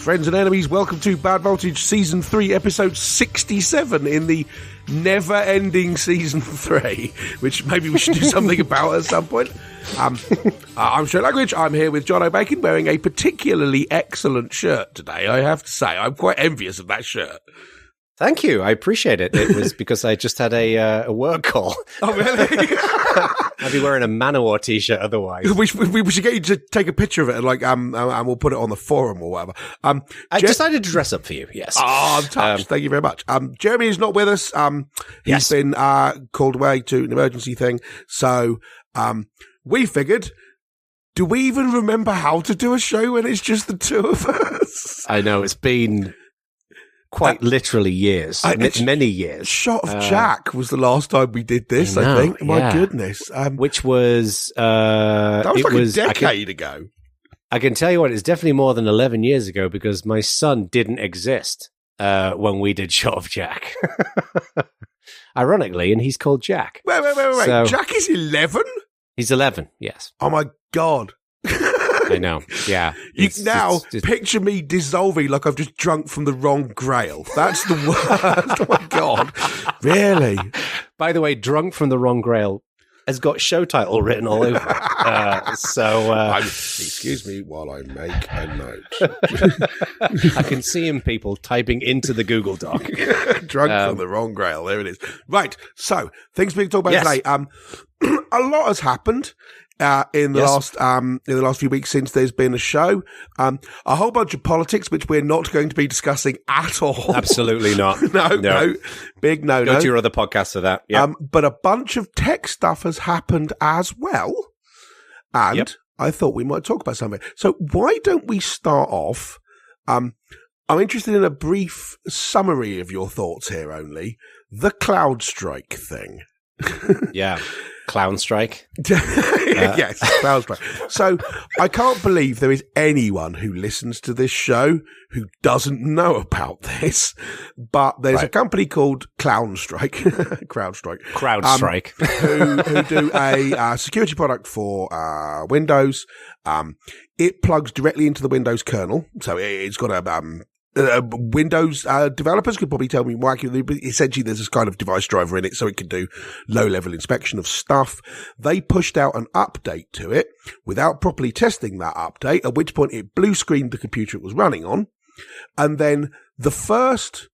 Friends and enemies, welcome to Bad Voltage Season 3, Episode 67 in the never-ending Season 3, which maybe we should do something about at some point. I'm Stuart Langridge. I'm here with Jono Bacon, wearing a particularly excellent shirt today, I have to say. I'm quite envious of that shirt. Thank you. I appreciate it. It was because I just had a work call. Oh, really? I'd be wearing a Manowar t-shirt otherwise. We should get you to take a picture of it and we'll put it on the forum or whatever. I decided to dress up for you, yes. Oh, I'm touched. Thank you very much. Jeremy is not with us. He's been called away to an emergency thing. So we figured, do we even remember how to do a show when it's just the two of us? I know, it's been quite literally years, many years. Shot of Jack was the last time we did this, I think. My goodness. Which was... that was like a decade ago. I can tell you what, it's definitely more than 11 years ago because my son didn't exist when we did Shot of Jack. Ironically, and he's called Jack. Wait. So, Jack is 11? He's 11, yes. Oh my God. I know, yeah. Picture me dissolving like I've just drunk from the wrong Grail. That's the worst. Oh my God. Really? By the way, Drunk from the Wrong Grail has got show title written all over it. Excuse me while I make a note. I can see him, people, typing into the Google Doc. Drunk from the Wrong Grail. There it is. Right. So, things we can talk about today. A lot has happened. In the last few weeks since there's been a show, a whole bunch of politics which we're not going to be discussing at all. Absolutely not. No, big no. Go to your other podcast for that. Yep. But a bunch of tech stuff has happened as well, and I thought we might talk about something. So why don't we start off? I'm interested in a brief summary of your thoughts here. Only the CrowdStrike thing. Yeah. Clown Strike? Yes, Clown Strike. So I can't believe there is anyone who listens to this show who doesn't know about this, but there's a company called CrowdStrike, who do a security product for Windows. It plugs directly into the Windows kernel, so it's got a Windows developers could probably tell me more accurately, but essentially there's this kind of device driver in it so it can do low-level inspection of stuff. They pushed out an update to it without properly testing that update, at which point it blue-screened the computer it was running on. And then the first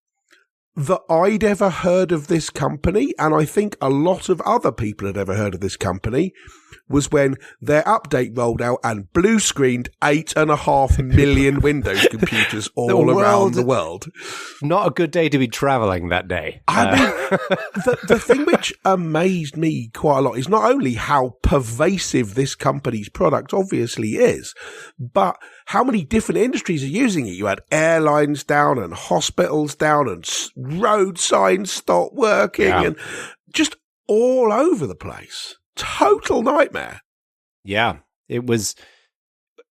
that I'd ever heard of this company, and I think a lot of other people had ever heard of this company, was when their update rolled out and blue-screened 8.5 million Windows computers all around the world. Not a good day to be traveling that day. I mean, the thing which amazed me quite a lot is not only how pervasive this company's product obviously is, but how many different industries are using it. You had airlines down and hospitals down and road signs stopped working and just all over the place. Total nightmare. Yeah, it was.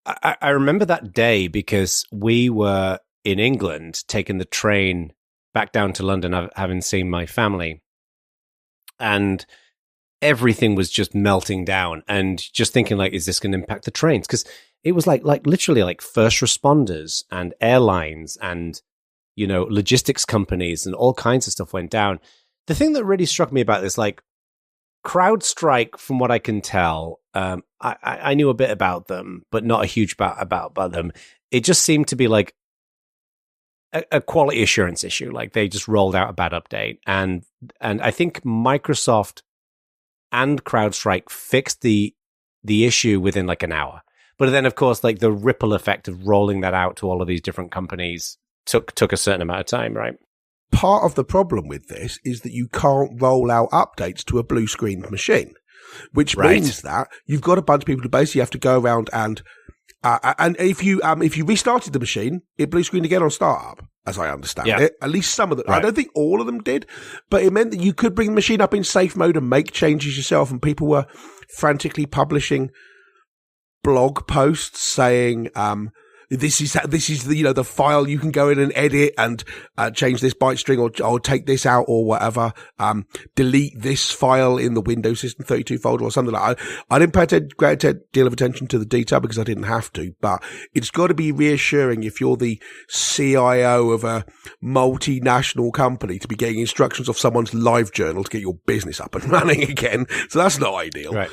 I remember that day because we were in England taking the train back down to London, having seen my family, and everything was just melting down and just thinking like, is this going to impact the trains? Because it was like literally like first responders and airlines and, you know, logistics companies and all kinds of stuff went down. The thing that really struck me about this, like, CrowdStrike, from what I can tell, I knew a bit about them, but not a huge about them. It just seemed to be like a quality assurance issue. Like they just rolled out a bad update, and I think Microsoft and CrowdStrike fixed the issue within like an hour. But then, of course, like the ripple effect of rolling that out to all of these different companies took a certain amount of time, right? Part of the problem with this is that you can't roll out updates to a blue-screened machine, which means that you've got a bunch of people who basically have to go around and if you restarted the machine, it blue-screened again on startup, as I understand it. At least some of them. Right. I don't think all of them did, but it meant that you could bring the machine up in safe mode and make changes yourself, and people were frantically publishing blog posts saying, this is the, the file you can go in and edit and change this byte string or take this out or whatever. Delete this file in the Windows System 32 folder or something like that. I didn't pay a great deal of attention to the detail because I didn't have to, but it's got to be reassuring if you're the CIO of a multinational company to be getting instructions off someone's live journal to get your business up and running again. So that's not ideal. Right.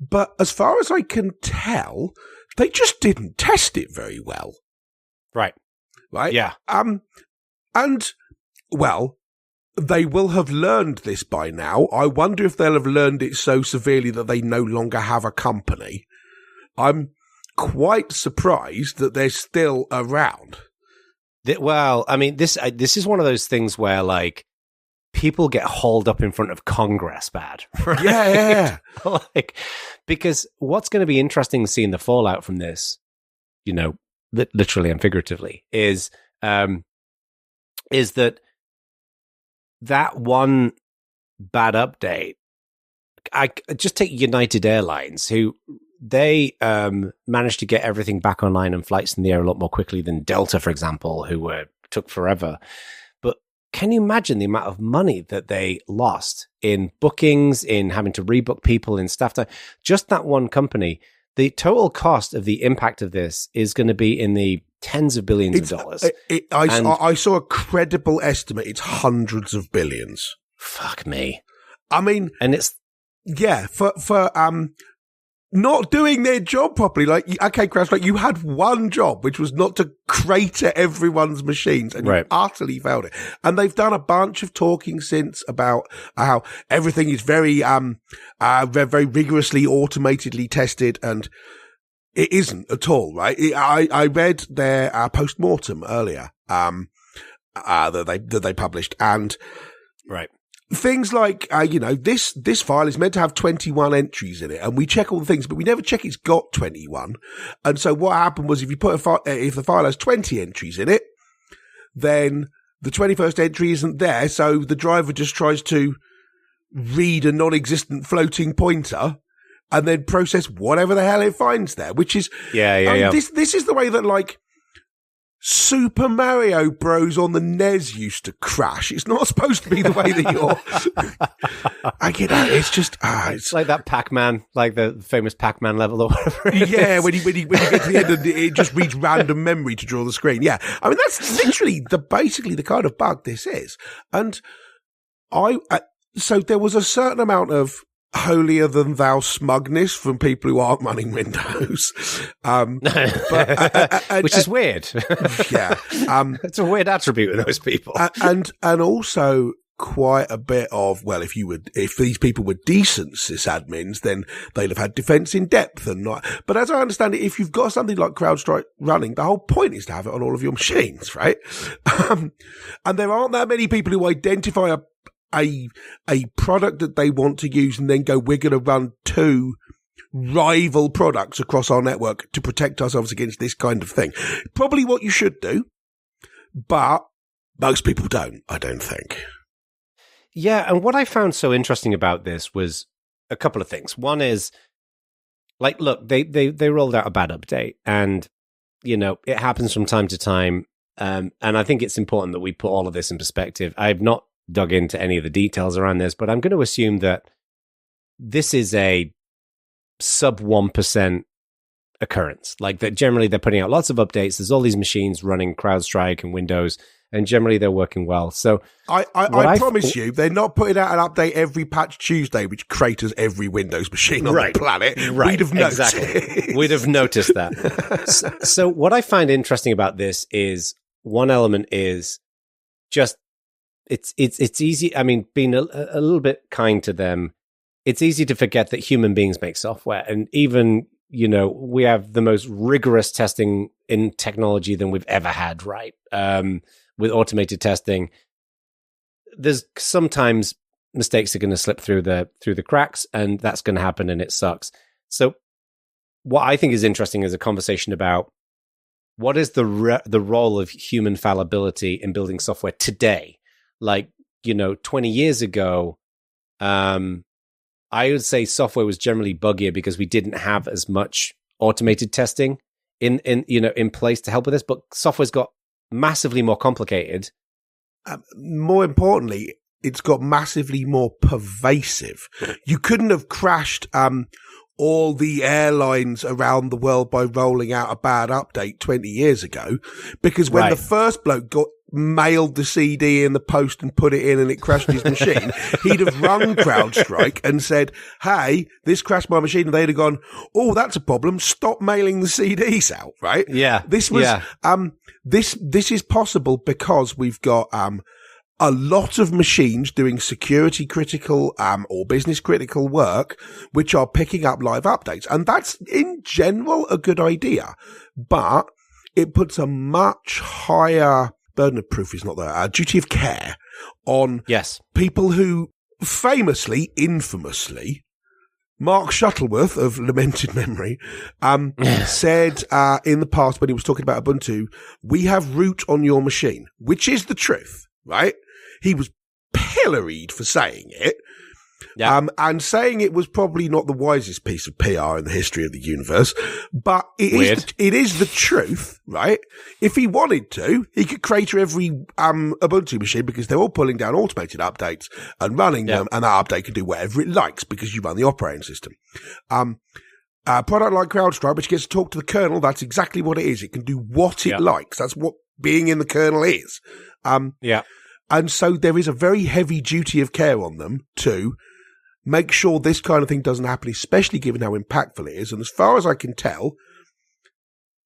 But as far as I can tell, they just didn't test it very well. Right. Yeah. And, well, they will have learned this by now. I wonder if they'll have learned it so severely that they no longer have a company. I'm quite surprised that they're still around. Well, I mean, this is one of those things where, like, people get hauled up in front of Congress bad. Right? Yeah. Like, because what's going to be interesting seeing the fallout from this, literally and figuratively, is that one bad update. I just take United Airlines, who they managed to get everything back online and flights in the air a lot more quickly than Delta, for example, who took forever. But can you imagine the amount of money that they lost in bookings, in having to rebook people, in staff time? Just that one company, the total cost of the impact of this is going to be in the tens of billions of dollars. I saw a credible estimate. It's hundreds of billions. Fuck me. I mean, and it's for not doing their job properly. Like, okay, CrowdStrike, you had one job, which was not to crater everyone's machines, and you utterly failed it. And they've done a bunch of talking since about how everything is very, very rigorously, automatedly tested, and it isn't at all, right? I read their post-mortem earlier, that they published, and things like, this file is meant to have 21 entries in it, and we check all the things, but we never check it's got 21. And so what happened was, if the file has 20 entries in it, then the 21st entry isn't there, so the driver just tries to read a non-existent floating pointer and then process whatever the hell it finds there, which is, This is the way that, like, Super Mario Bros. On the NES used to crash. It's not supposed to be the way that you're. I get that. It's just, it's like that Pac-Man, like the famous Pac-Man level or whatever. Yeah, when you get to the end, it just reads random memory to draw the screen. Yeah, I mean that's literally basically the kind of bug this is. And so there was a certain amount of holier than thou smugness from people who aren't running Windows, which is weird. Yeah, it's a weird attribute in those people, and also quite a bit of, well, if these people were decent sysadmins, then they'd have had defense in depth and not. But as I understand it, if you've got something like CrowdStrike running, the whole point is to have it on all of your machines, right? And there aren't that many people who identify a product that they want to use and then go, we're going to run two rival products across our network to protect ourselves against this kind of thing. Probably what you should do, but most people don't, I don't think. Yeah, and what I found so interesting about this was a couple of things. One is, like, look, they rolled out a bad update, and, it happens from time to time, and I think it's important that we put all of this in perspective. I've not dug into any of the details around this, but I'm going to assume that this is a sub 1% occurrence. Like, that generally they're putting out lots of updates. There's all these machines running CrowdStrike and Windows, and generally they're working well. So I promise you, they're not putting out an update every Patch Tuesday, which craters every Windows machine on the planet. Right. We'd have noticed. Exactly. We'd have noticed that. So what I find interesting about this is, one element is just, it's easy. I mean, being a little bit kind to them, it's easy to forget that human beings make software. And even, we have the most rigorous testing in technology than we've ever had, right? With automated testing, there's sometimes mistakes are going to slip through the cracks, and that's going to happen, and it sucks. So what I think is interesting is a conversation about what is the role of human fallibility in building software today. Like, 20 years ago, I would say software was generally buggier because we didn't have as much automated testing in place to help with this, but software's got massively more complicated. More importantly, it's got massively more pervasive. You couldn't have crashed all the airlines around the world by rolling out a bad update 20 years ago, because when the first bloke mailed the CD in the post and put it in and it crashed his machine, he'd have rung CrowdStrike and said, hey, this crashed my machine. And they'd have gone, oh, that's a problem. Stop mailing the CDs out, right? Yeah. This was, this is possible because we've got, a lot of machines doing security critical, or business critical work, which are picking up live updates. And that's in general a good idea, but it puts a much higher burden of proof is not there, duty of care on people who infamously, Mark Shuttleworth of lamented memory, said, in the past when he was talking about Ubuntu, we have root on your machine, which is the truth, right? He was pilloried for saying it. Yeah. And saying it was probably not the wisest piece of PR in the history of the universe, but it is the truth, right? If he wanted to, he could crater every, Ubuntu machine because they're all pulling down automated updates and running them, and that update can do whatever it likes because you run the operating system. A product like CrowdStrike, which gets to talk to the kernel, that's exactly what it is. It can do what it likes. That's what being in the kernel is. And so there is a very heavy duty of care on them to make sure this kind of thing doesn't happen, especially given how impactful it is. And as far as I can tell,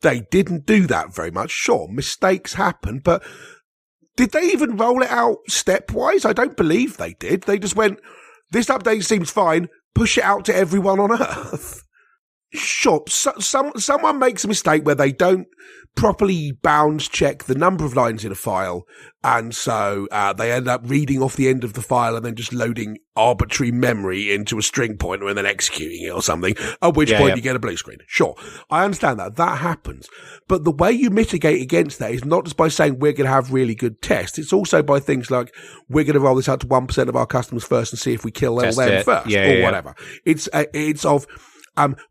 they didn't do that very much. Sure, mistakes happen, but did they even roll it out stepwise? I don't believe they did. They just went, this update seems fine, push it out to everyone on Earth. Sure, someone makes a mistake where they don't properly bounds check the number of lines in a file, and so they end up reading off the end of the file and then just loading arbitrary memory into a string pointer and then executing it or something, at which point you get a blue screen. Sure, I understand that. That happens. But the way you mitigate against that is not just by saying we're going to have really good tests. It's also by things like we're going to roll this out to 1% of our customers first and see if we kill them first or whatever. It's of...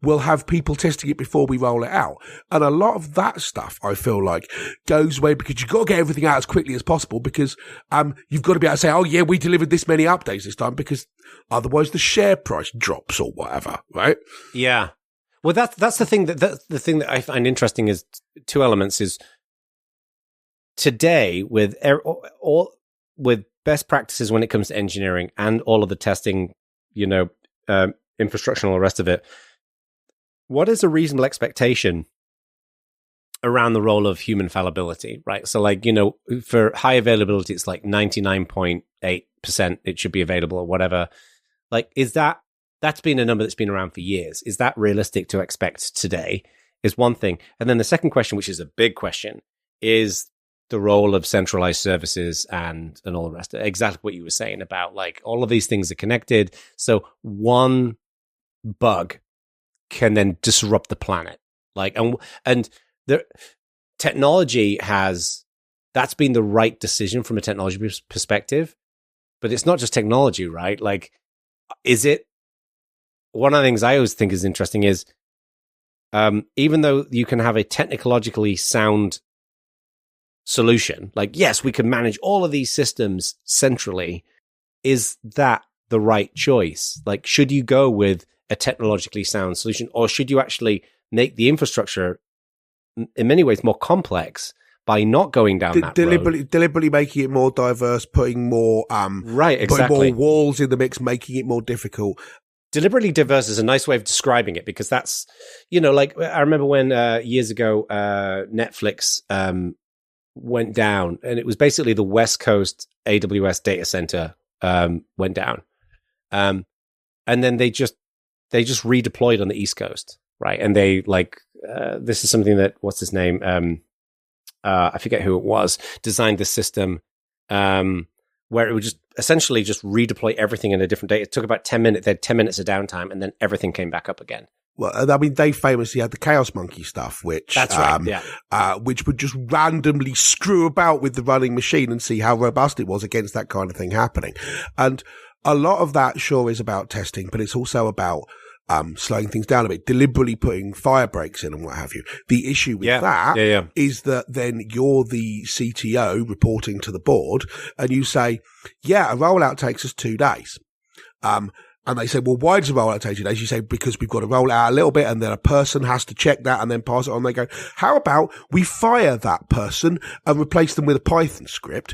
we'll have people testing it before we roll it out. And a lot of that stuff, I feel like, goes away because you've got to get everything out as quickly as possible because you've got to be able to say, oh, yeah, we delivered this many updates this time, because otherwise the share price drops or whatever, right? Yeah. Well, that's the thing the thing that I find interesting is two elements is today with with best practices when it comes to engineering and all of the testing, infrastructure and all the rest of it. What is a reasonable expectation around the role of human fallibility, right? So for high availability, it's like 99.8% it should be available or whatever. That's been a number that's been around for years. Is that realistic to expect today is one thing. And then the second question, which is a big question, is the role of centralized services and all the rest of it. Exactly what you were saying about all of these things are connected. So one bug can then disrupt the planet. And the technology that's been the right decision from a technology perspective, but it's not just technology, right? Is it, one of the things I always think is interesting is, even though you can have a technologically sound solution, yes, we can manage all of these systems centrally. Is that the right choice? Should you go with a technologically sound solution, or should you actually make the infrastructure in many ways more complex by not going down that road? Deliberately making it more diverse, putting more putting more walls in the mix, making it more difficult. Deliberately diverse is a nice way of describing it, because that's, I remember when years ago Netflix went down, and it was basically the West Coast AWS data center went down, and then they just redeployed on the East Coast, right? And they this is something that, what's his name? I forget who it was, designed the system where it would just essentially just redeploy everything in a different day. It took about 10 minutes. They had 10 minutes of downtime, and then everything came back up again. Well, I mean, they famously had the Chaos Monkey stuff, which that's right, which would just randomly screw about with the running machine and see how robust it was against that kind of thing happening. And a lot of that sure is about testing, but it's also about slowing things down a bit, deliberately putting fire breaks in and what have you. The issue with that is that then you're the CTO reporting to the board and you say, a rollout takes us 2 days. And they say, well, why does a rollout take 2 days? You say, because we've got to roll it out a little bit and then a person has to check that and then pass it on. They go, how about we fire that person and replace them with a Python script?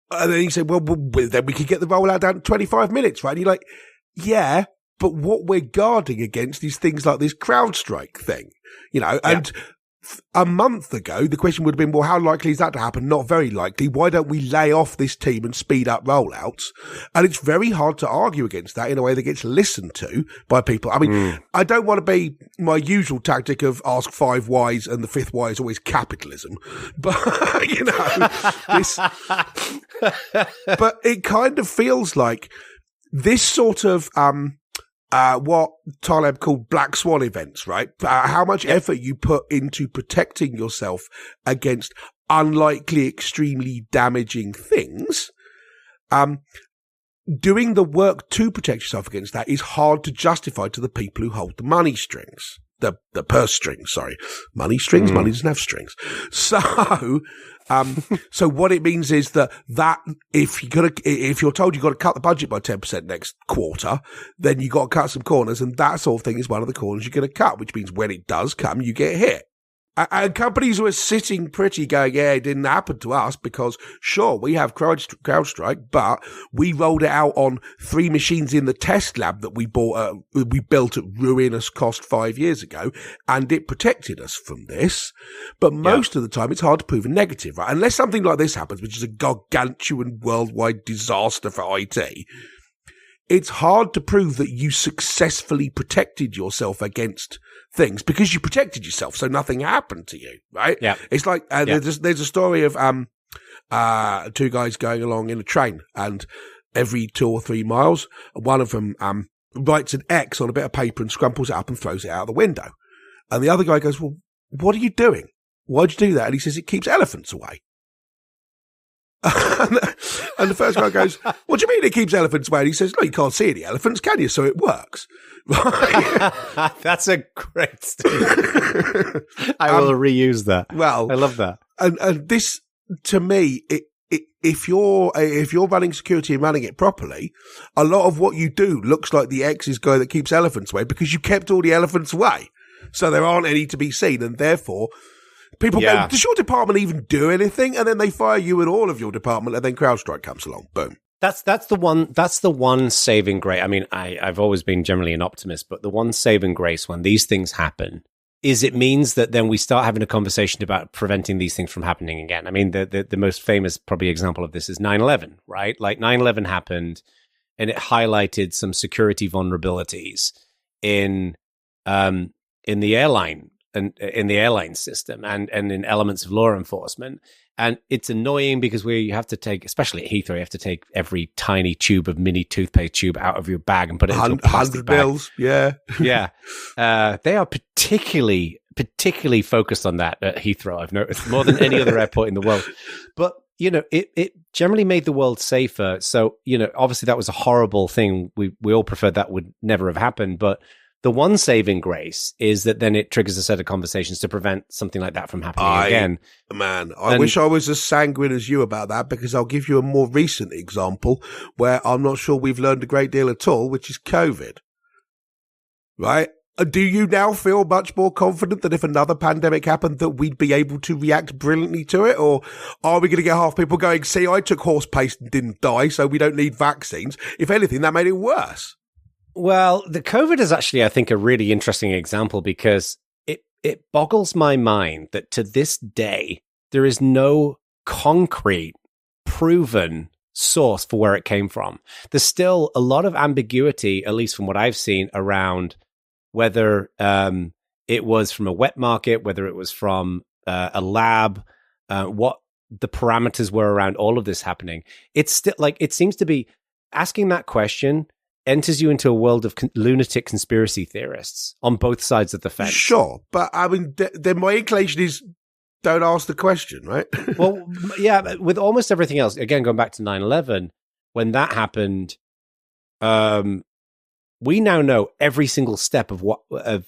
And then you say, well, then we could get the rollout down to 25 minutes, right? And you're like, yeah, but what we're guarding against is things like this CrowdStrike thing, and a month ago, the question would have been, well, how likely is that to happen? Not very likely. Why don't we lay off this team and speed up rollouts? And it's very hard to argue against that in a way that gets listened to by people. I mean, I don't want to be my usual tactic of ask 5 whys and the 5th why is always capitalism. But, but it kind of feels like this sort of, what Taleb called black swan events, right? How much effort you put into protecting yourself against unlikely, extremely damaging things. Doing the work to protect yourself against that is hard to justify to the people who hold the money strings. The purse strings, sorry. Money strings? Money doesn't have strings. So, so what it means is that if you're told you've got to cut the budget by 10% next quarter, then you've got to cut some corners, and that sort of thing is one of the corners you're going to cut, which means when it does come, you get hit. And companies were sitting pretty going, it didn't happen to us because, sure, we have CrowdStrike, but we rolled it out on 3 machines in the test lab that we built at ruinous cost 5 years ago, and it protected us from this. But most of the time, it's hard to prove a negative, right? Unless something like this happens, which is a gargantuan worldwide disaster for IT. It's hard to prove that you successfully protected yourself against things because you protected yourself, so nothing happened to you, right? Yeah. It's like there's a story of 2 guys going along in a train, and every 2 or 3 miles, one of them writes an X on a bit of paper and scrumples it up and throws it out the window. And the other guy goes, well, what are you doing? Why'd you do that? And he says, it keeps elephants away. And the first guy goes, what do you mean it keeps elephants away? And he says, no, you can't see any elephants, can you? So it works. Right? That's a great statement. I will reuse that. Well, I love that. And this, to me, if you're running security and running it properly, a lot of what you do looks like the X is guy that keeps elephants away because you kept all the elephants away. So there aren't any to be seen, and therefore people go, does your department even do anything? And then they fire you and all of your department, and then CrowdStrike comes along. Boom. That's the one saving grace. I mean, I've always been generally an optimist, but the one saving grace when these things happen is it means that then we start having a conversation about preventing these things from happening again. I mean, the most famous probably example of this is 9/11, right? Like 9/11 happened and it highlighted some security vulnerabilities in the airline and in the airline system and in elements of law enforcement. And it's annoying because you have to take, especially at Heathrow, you have to take every tiny tube of mini toothpaste tube out of your bag and put it into a plastic bag. 100 bills, yeah. Yeah. They are particularly focused on that at Heathrow, I've noticed, more than any other airport in the world. But, it generally made the world safer. So, obviously that was a horrible thing. We all preferred that would never have happened. But the one saving grace is that then it triggers a set of conversations to prevent something like that from happening again. Man, I wish I was as sanguine as you about that, because I'll give you a more recent example where I'm not sure we've learned a great deal at all, which is COVID. Right? Do you now feel much more confident that if another pandemic happened that we'd be able to react brilliantly to it? Or are we going to get half people going, see, I took horse paste and didn't die, so we don't need vaccines? If anything, that made it worse. Well, the COVID is actually, I think, a really interesting example because it boggles my mind that to this day, there is no concrete, proven source for where it came from. There's still a lot of ambiguity, at least from what I've seen, around whether it was from a wet market, whether it was from a lab, what the parameters were around all of this happening. It's still like, it seems to be asking that question enters you into a world of lunatic conspiracy theorists on both sides of the fence. Sure, but I mean, then my inclination is don't ask the question, right? Well, yeah, with almost everything else, again, going back to 9/11, when that happened, we now know every single step of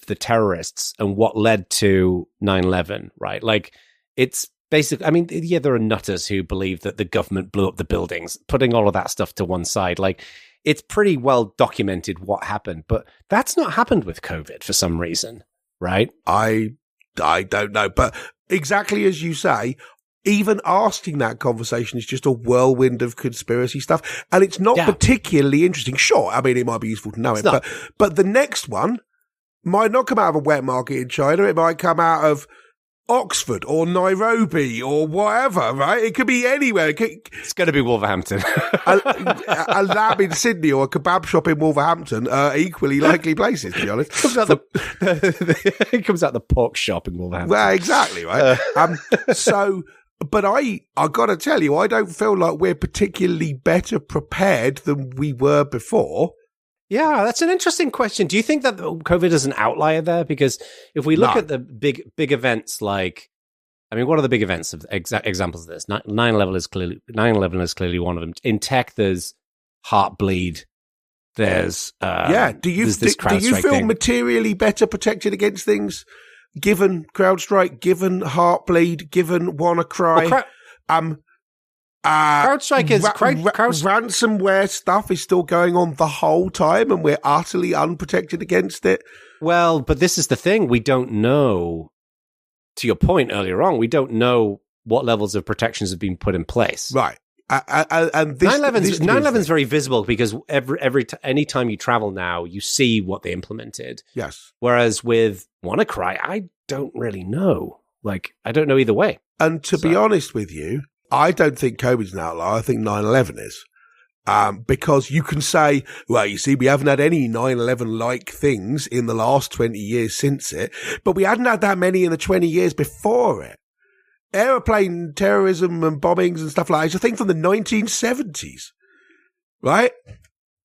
the terrorists and what led to 9/11, right? Like, it's basically, I mean, yeah, there are nutters who believe that the government blew up the buildings, putting all of that stuff to one side. Like, it's pretty well documented what happened, but that's not happened with COVID for some reason, right? I don't know, but exactly as you say, even asking that conversation is just a whirlwind of conspiracy stuff. And it's not particularly interesting. Sure, I mean, it might be useful to know it, but the next one might not come out of a wet market in China. It might come out of Oxford or Nairobi or whatever, right? It could be anywhere. It's going to be Wolverhampton. a lab in Sydney or a kebab shop in Wolverhampton are equally likely places, to be honest. It comes out the pork shop in Wolverhampton. Well, exactly, right? But I got to tell you, I don't feel like we're particularly better prepared than we were before. Yeah, that's an interesting question. Do you think that COVID is an outlier there? Because if we look at the big events, like, I mean, what are the big events of examples of this? 9/11 is clearly one of them. In tech, there's Heartbleed. There's do you feel materially better protected against things? Given CrowdStrike, given Heartbleed, given WannaCry, CrowdStrike is ransomware stuff is still going on the whole time, and we're utterly unprotected against it. Well, but this is the thing: we don't know. To your point earlier on, we don't know what levels of protections have been put in place. Right. And 9/11 is very visible because any time you travel now, you see what they implemented. Yes. Whereas with WannaCry, I don't really know. Like, I don't know either way. And to be honest with you, I don't think COVID's an outlier. I think 9/11 is. Because you can say, well, you see, we haven't had any 9/11-like things in the last 20 years since it, but we hadn't had that many in the 20 years before it. Aeroplane terrorism and bombings and stuff like that is a thing from the 1970s, right?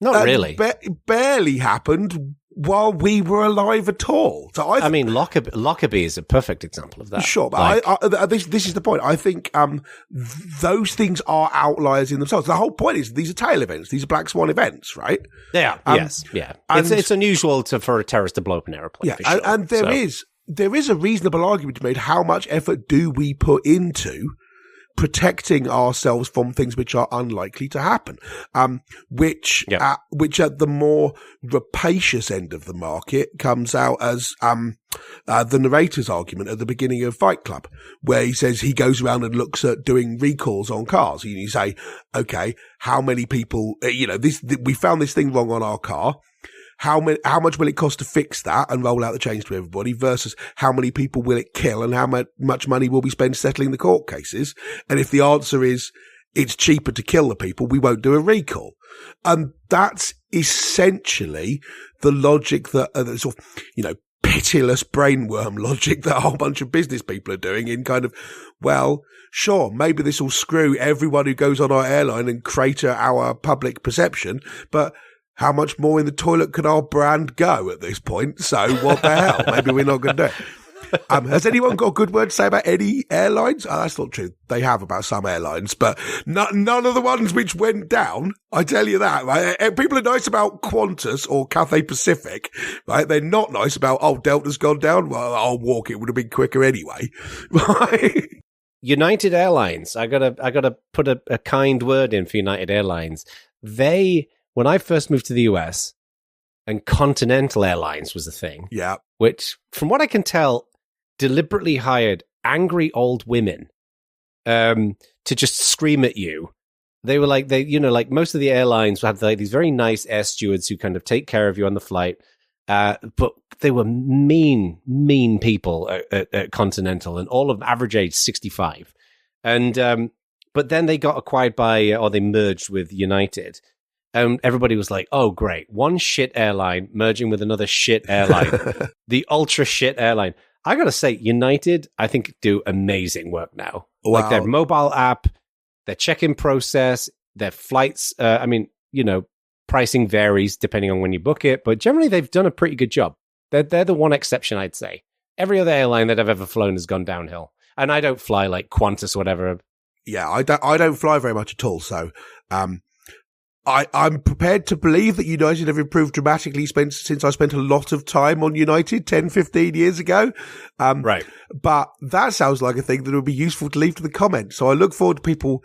Not really. Barely happened while we were alive at all. So I mean, Lockerbie is a perfect example of that. Sure, but this is the point. I think those things are outliers in themselves. The whole point is these are tail events. These are black swan events, right? Yeah. Yes. Yeah. It's unusual for a terrorist to blow up an airplane. Yeah, for sure, and there is a reasonable argument to be made. How much effort do we put into protecting ourselves from things which are unlikely to happen? Which at the more rapacious end of the market comes out as the narrator's argument at the beginning of Fight Club, where he says he goes around and looks at doing recalls on cars. And you say, okay, how many people, we found this thing wrong on our car. How much will it cost to fix that and roll out the change to everybody versus how many people will it kill and how much money will we spend settling the court cases? And if the answer is it's cheaper to kill the people, we won't do a recall. And that's essentially the logic that sort of, pitiless brainworm logic that a whole bunch of business people are doing in kind of, well, sure, maybe this will screw everyone who goes on our airline and crater our public perception, but how much more in the toilet could our brand go at this point? So what the hell? Maybe we're not going to do it. Has anyone got a good word to say about any airlines? Oh, that's not true. They have about some airlines, but none of the ones which went down. I tell you that, right? People are nice about Qantas or Cathay Pacific, right? They're not nice about, Delta's gone down. Well, I'll walk. It would have been quicker anyway. Right? United Airlines. I gotta put a kind word in for United Airlines. When I first moved to the US, and Continental Airlines was a thing, which, from what I can tell, deliberately hired angry old women to just scream at you. They were like, most of the airlines had these very nice air stewards who kind of take care of you on the flight, but they were mean people at Continental, and all of them average age 65. And but then they got acquired or they merged with United. Everybody was like, oh, great. One shit airline merging with another shit airline. The ultra shit airline. I got to say, United, I think, do amazing work now. Wow. Like their mobile app, their check-in process, their flights. Pricing varies depending on when you book it. But generally, they've done a pretty good job. They're the one exception, I'd say. Every other airline that I've ever flown has gone downhill. And I don't fly like Qantas or whatever. Yeah, I don't fly very much at all. So, I'm prepared to believe that United have improved dramatically since I spent a lot of time on United 10, 15 years ago. Right. But that sounds like a thing that would be useful to leave to the comments. So I look forward to people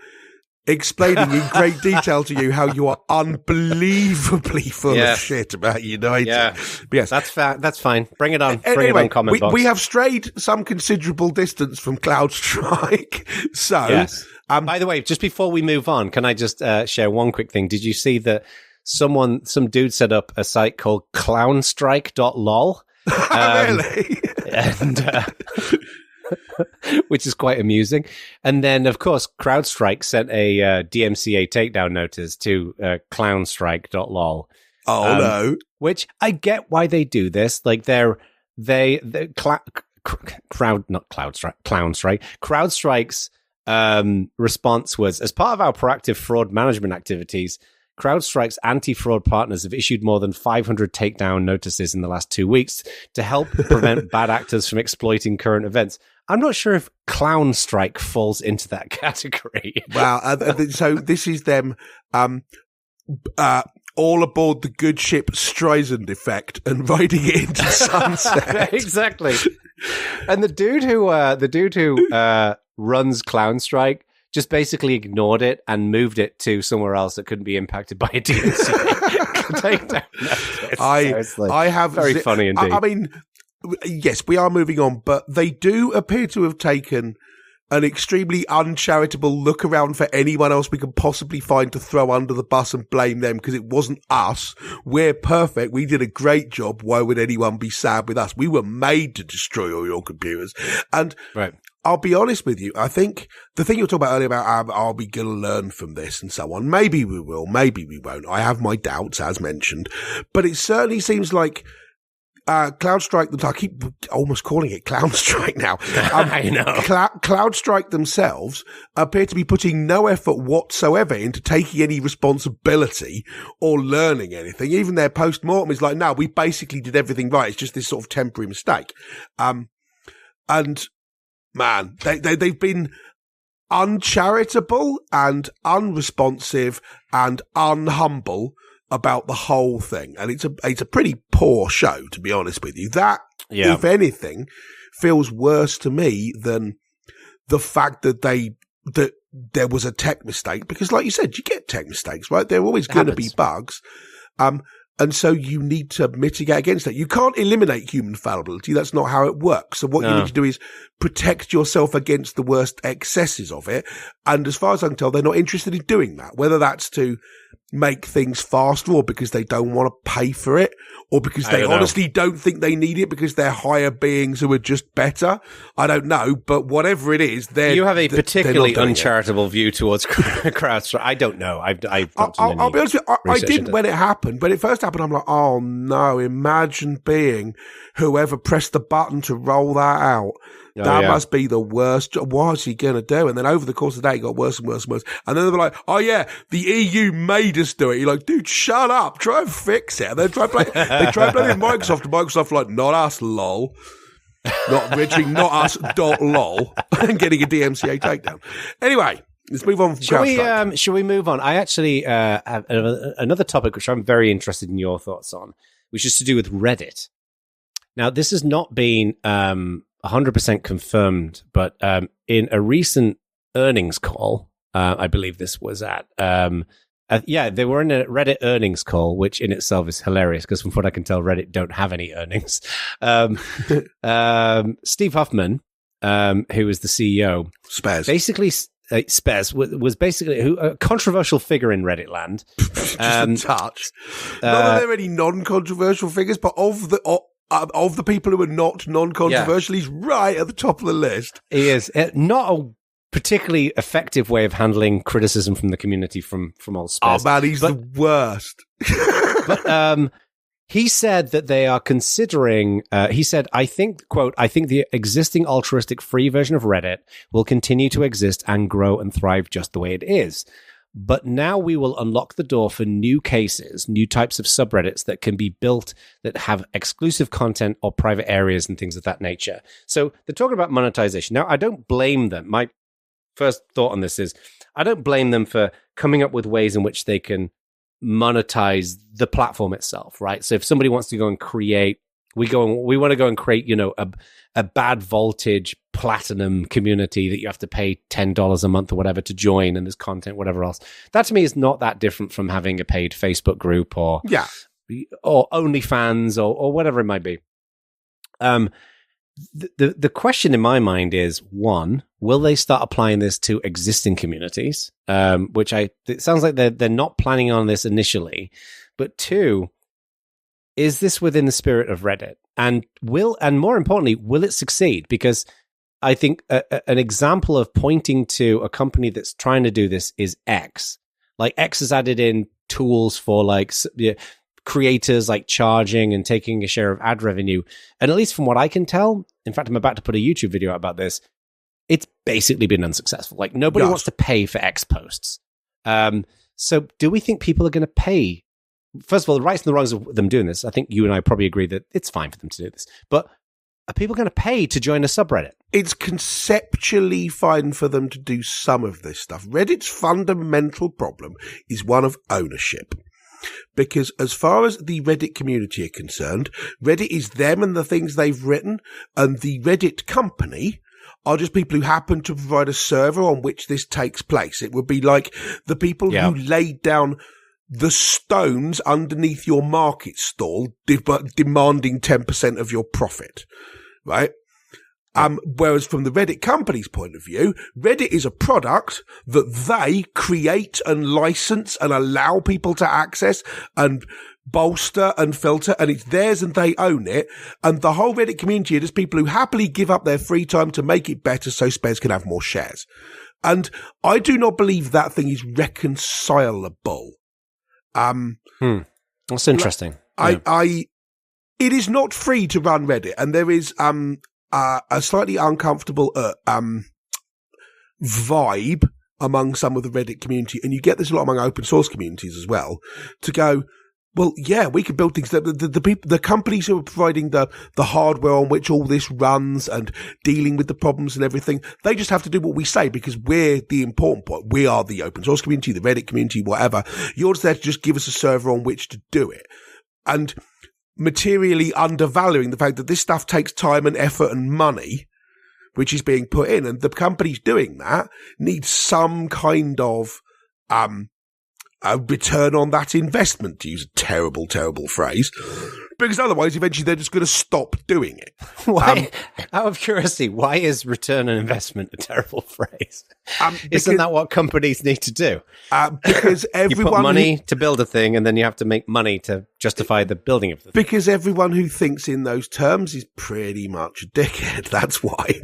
explaining in great detail to you how you are unbelievably full of shit about United. Yeah. But yes. That's fine. Bring it on. Bring Anyway, it on, comment box. We have strayed some considerable distance from CrowdStrike. So, yes. By the way, just before we move on, can I just share one quick thing? Did you see that some dude set up a site called clownstrike.lol? Really? And which is quite amusing. And then, of course, CrowdStrike sent a DMCA takedown notice to clownstrike.lol. Oh, no. Which I get why they do this. Like, CrowdStrike's response was, as part of our proactive fraud management activities, CrowdStrike's anti-fraud partners have issued more than 500 takedown notices in the last 2 weeks to help prevent bad actors from exploiting current events. I'm not sure if ClownStrike falls into that category. Wow. So this is them all aboard the good ship Streisand effect and riding it into sunset. Exactly. And the dude who runs ClownStrike just basically ignored it and moved it to somewhere else that couldn't be impacted by a DNC takedown. I have very funny indeed. I mean, yes, we are moving on, but they do appear to have taken an extremely uncharitable look around for anyone else we can possibly find to throw under the bus and blame them because it wasn't us. We're perfect. We did a great job. Why would anyone be sad with us? We were made to destroy all your computers. And right. I'll be honest with you. I think the thing you were talking about earlier about are we going to learn from this and so on? Maybe we will. Maybe we won't. I have my doubts, as mentioned. But it certainly seems like CrowdStrike, I keep almost calling it ClownStrike now. I know. CrowdStrike themselves appear to be putting no effort whatsoever into taking any responsibility or learning anything. Even their post-mortem is like, no, we basically did everything right. It's just this sort of temporary mistake. And man, they've been uncharitable and unresponsive and unhumble about the whole thing. And it's a pretty poor show, to be honest with you. That, if anything, feels worse to me than the fact that there was a tech mistake, because like you said, you get tech mistakes, right? There are always going to be bugs. And so you need to mitigate against that. You can't eliminate human fallibility. That's not how it works. So what you need to do is protect yourself against the worst excesses of it. And as far as I can tell, they're not interested in doing that, whether that's to make things faster or because they don't want to pay for it or because they honestly don't think they need it because they're higher beings who are just better. I don't know, but whatever it is, you have a particularly uncharitable view towards CrowdStrike. I don't know. I'll be honest with you, I did when it happened. When it first happened, I'm like, oh no, imagine being whoever pressed the button to roll that out. That must be the worst job. What is he going to do? And then over the course of the day, it got worse and worse and worse. And then they were like, oh yeah, the EU made us do it. You're like, dude, shut up. Try and fix it. And they try blaming Microsoft. And Microsoft like, not us, lol. Not us, lol. And getting a DMCA takedown. Anyway, let's move on from CrowdStrike. Shall we move on? I actually have another topic which I'm very interested in your thoughts on, which is to do with Reddit. Now, this has not been 100% confirmed, but in a recent earnings call, I believe this was at, they were in a Reddit earnings call, which in itself is hilarious because from what I can tell, Reddit don't have any earnings. Steve Huffman, who is the CEO, basically Spez was basically a controversial figure in Reddit land. Just a touch. Not that there are any non-controversial figures, but of the people who are not non-controversial, he's right at the top of the list. He is. Not a particularly effective way of handling criticism from the community from old Spez. Oh man, he's the worst. But he said that they are considering, he said, I think the existing altruistic free version of Reddit will continue to exist and grow and thrive just the way it is. But now we will unlock the door for new cases, new types of subreddits that can be built that have exclusive content or private areas and things of that nature. So they're talking about monetization. Now, I don't blame them. My first thought on this is I don't blame them for coming up with ways in which they can monetize the platform itself, right? So if somebody wants to go and create, we want to go and create, a bad voltage platinum community that you have to pay $10 a month or whatever to join, and there's content, whatever else. That to me is not that different from having a paid Facebook group or OnlyFans or whatever it might be. The question in my mind is, one, will they start applying this to existing communities? It sounds like they're not planning on this initially, but two, is this within the spirit of Reddit? And more importantly, will it succeed? Because I think an example of pointing to a company that's trying to do this is X. Like X has added in tools for creators like charging and taking a share of ad revenue. And at least from what I can tell, in fact, I'm about to put a YouTube video out about this, it's basically been unsuccessful. Like nobody wants to pay for X posts. So do we think people are going to pay? First of all, the rights and the wrongs of them doing this, I think you and I probably agree that it's fine for them to do this. But are people going to pay to join a subreddit? It's conceptually fine for them to do some of this stuff. Reddit's fundamental problem is one of ownership. Because as far as the Reddit community are concerned, Reddit is them and the things they've written, and the Reddit company are just people who happen to provide a server on which this takes place. It would be like the people who laid down the stones underneath your market stall, demanding 10% of your profit, right? Whereas from the Reddit company's point of view, Reddit is a product that they create and license and allow people to access and bolster and filter, and it's theirs and they own it. And the whole Reddit community are just people who happily give up their free time to make it better so Spares can have more shares. And I do not believe that thing is reconcilable. That's interesting. It is not free to run Reddit, and there is a slightly uncomfortable vibe among some of the Reddit community, and you get this a lot among open source communities as well, to go, well, yeah, we can build things. The companies who are providing the hardware on which all this runs and dealing with the problems and everything, they just have to do what we say because we're the important point. We are the open source community, the Reddit community, whatever. You're just there to just give us a server on which to do it. And materially undervaluing the fact that this stuff takes time and effort and money, which is being put in, and the companies doing that need some kind of a return on that investment, to use a terrible, terrible phrase, because otherwise eventually they're just going to stop doing it. Why? Out of curiosity, why is return on investment a terrible phrase? Isn't that what companies need to do? Because everyone... You put money to build a thing, and then you have to make money to justify the building of the thing. Because everyone who thinks in those terms is pretty much a dickhead. That's why.